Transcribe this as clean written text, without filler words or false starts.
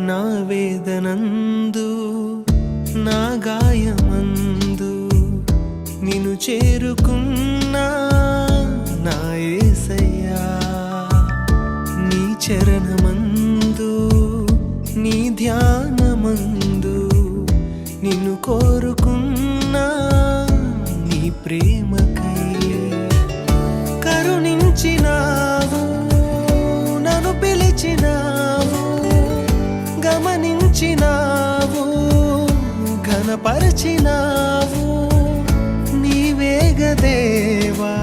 నా వేదనందు నా గాయమందు నిన్ను చేరుకున్నా నా యేసయ్యా. నీ చరణమందు నీ ధ్యానమందు నిన్ను కోరుకున్నా నీ ప్రేమకై. కరుణించినావు, నన్ను పిలిచినావు, గమనించినావు, ఘనపరచినావు. నీవేగ దేవా